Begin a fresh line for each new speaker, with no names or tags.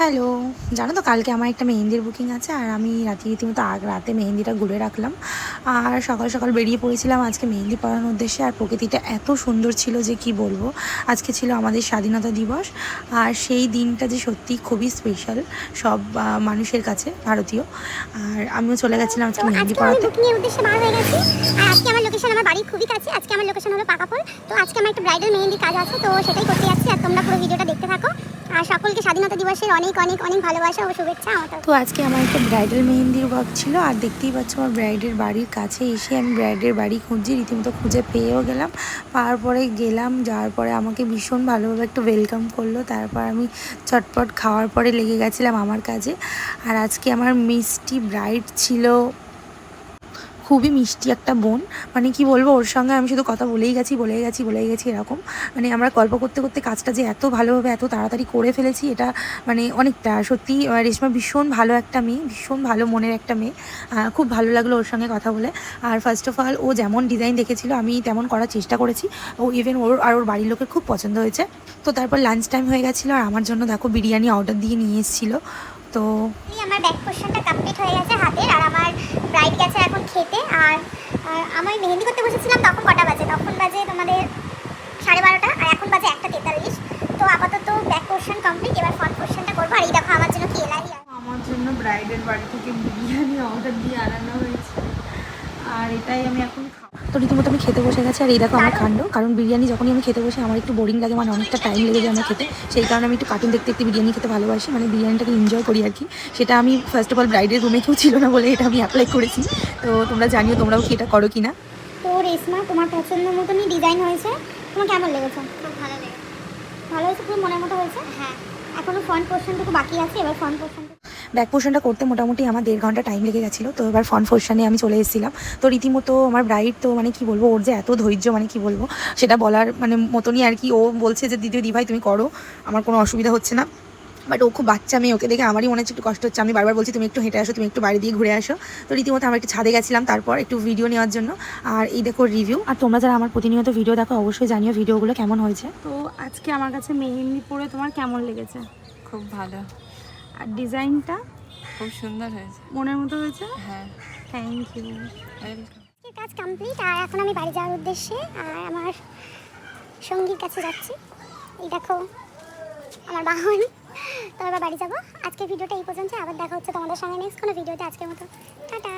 Hello, জানো তো কালকে আমার একটা মেহেন্দির বুকিং আছে আর আমি রীতিমতো রাতে মেহেন্দিটা গুলে রাখলাম আর সকাল সকাল বেরিয়ে পড়েছিলাম আজকে মেহেন্দি পরানোর উদ্দেশ্যে। আর প্রকৃতিটা এত সুন্দর ছিল যে কি বলবো। আজকে ছিল আমাদের স্বাধীনতা দিবস আর সেই দিনটা যে সত্যি খুবই স্পেশাল সব মানুষের কাছে ভারতীয়। আর আমিও চলে গেছিলাম আজকে মেহেন্দি পরাতে।
বুকিংয়ের উদ্দেশ্যে বার হয়ে গেছি। আর আজকে আমার লোকেশন আমার বাড়ির খুবই কাছে। আজকে আমার লোকেশন হলো পাকাপোল। তো আজকে আমার একটা ব্রাইডাল মেহেন্দি কাজ আছে, তো সেটাই করতে যাচ্ছি। আর তোমরা পুরো ভিডিওটা দেখতে থাকো। আর সকলকে স্বাধীনতা দিবসের অনেক অনেক অনেক ভালোবাসা ও শুভেচ্ছা আমার।
তো আজকে আমার একটা ব্রাইডাল মেহেন্দির ওয়ার্ক ছিল আর দেখতেই পাচ্ছ আমার ব্রাইডের বাড়ির কাছে এসে আমি ব্রাইডের বাড়ি খুঁজছি, রীতিমতো খুঁজে পেয়েও গেলাম। পাওয়ার পরে গেলাম, যাওয়ার পরে আমাকে ভীষণ ভালোভাবে একটু ওয়েলকাম করলো। তারপর আমি চটপট খাওয়ার পরে লেগে গেছিলাম আমার কাজে। আর আজকে আমার মিষ্টি ব্রাইড ছিল, খুবই মিষ্টি একটা বোন। মানে কি বলবো, ওর সঙ্গে আমি শুধু কথা বলেই গেছি এরকম। মানে আমরা গল্প করতে করতে কাজটা যে এত ভালোভাবে এত তাড়াতাড়ি করে ফেলেছি, এটা মানে অনেকটা সত্যি। রেশমা ভীষণ ভালো একটা মেয়ে, ভীষণ ভালো মনের একটা মেয়ে। খুব ভালো লাগলো ওর সঙ্গে কথা বলে। আর ফার্স্ট অফ অল ও যেমন ডিজাইন দেখেছিল আমি তেমন করার চেষ্টা করেছি। ও ইভেন ওর বাড়ির লোকের খুব পছন্দ হয়েছে। তো তারপর লাঞ্চ টাইম হয়ে গেছিলো আর আমার জন্য দেখো বিরিয়ানি অর্ডার দিয়ে নিয়ে এসেছিলো। তো
আমার ব্যাক পোর্শনটা কমপ্লিট হয়ে গেছে হাতের। আর আমার ব্রাইড গেছে এখন খেতে। আর আমি মেহেন্দি করতে বসেছিলাম তখন কটা বাজে, তখন বাজে তোমাদের 12:30, আর এখন বাজে 1:43। তো আপাতত ব্যাক পোর্শন কমপ্লিট, এবার ফ্রন্ট পোর্শনটা করবো। আর এই দেখো আমার জন্য কি এলাই।
আমার জন্য ব্রাইডের বাড়ি থেকে বিরিয়ানি অর্ডার দিয়ে আনানো হয়েছে আর এটাই আমি এখন তো রীতিমতো আমি খেতে বসে গেছি। আর এই দেখো আমার কাণ্ড, কারণ বিরিয়ানি যখনই আমি খেতে বসে আমার একটু বোরিং লাগে, মানে অনেকটা টাইম লেগে যায় আমার খেতে। সেই কারণে আমি একটু কার্টুন দেখতে দেখতে বিরিয়ানি খেতে ভালোবাসি, মানে বিরিয়ানিটাকে এনজয় করি আর কি। সেটা আমি ফার্স্ট অফ অল ব্রাইডের রুমে কেউ ছিল না বলে এটা আমি অ্যাপ্লাই করেছি। তো তোমরা জানিও তোমরাও কি এটা করো কি না।
তো রেশমা, তোমার পছন্দ মতনই ডিজাইন হয়েছে। তোমার কেমন লেগেছে? খুব ভালো লেগেছে। ভালো হয়েছে, পুরো মনের মতো হয়েছে। হ্যাঁ, এখনো ফ্রন্ট পোর্শনটুকু বাকি আছে। এবার ফ্রন্ট পোর্শনটা
ব্যাক পোর্শনটা করতে মোটামুটি আমার 1.5 ঘন্টা টাইম লেগে গেছিলো। তো এবার ফ্রন্ট পোর্শনে আমি চলে এসেছিলাম। তো রীতিমতো আমার ব্রাইড তো মানে কি বলবো, ওর যে এত ধৈর্য মানে কি বলবো সেটা বলার মানে মতনই আর কি। ও বলছে যে দিদি ভাই তুমি করো, আমার কোনো অসুবিধা হচ্ছে না। বাট ও খুব বাচ্চা মেয়ে, ওকে দেখে আমারই মনে হচ্ছে একটু কষ্ট হচ্ছে। আমি বারবার বলছি তুমি একটু হেঁটে আসো, তুমি একটু বাইরে দিয়ে ঘুরে আসো। তো রীতিমতো আমরা একটু ছাদে গেছিলাম তারপর একটু ভিডিও নেওয়ার জন্য। আর এই দেখো রিভিউ। আর তোমরা যারা আমার প্রতিনিয়ত ভিডিও দেখো অবশ্যই জানিও ভিডিওগুলো কেমন হয়েছে। তো আজকে আমার কাছে মেহেন্দি পরে তোমার কেমন লেগেছে?
খুব ভালো,
আর ডিজাইনটা
খুব সুন্দর হয়েছে।
মনের মতো হয়েছে।
হ্যাঁ,
থ্যাংক ইউ।
ওয়েলকাম।
কাজ কমপ্লিট। আর এখন আমি বাড়ি যাওয়ার উদ্দেশ্যে আর আমার সঙ্গীর কাছে যাচ্ছি। এই দেখো আমার বাহন। তো এবার বাড়ি যাবো। আজকের ভিডিওটা এই পর্যন্ত। আবার দেখা হচ্ছে তোমাদের সঙ্গে নেক্সট কোনো ভিডিওতে। আজকের মতো টাটা।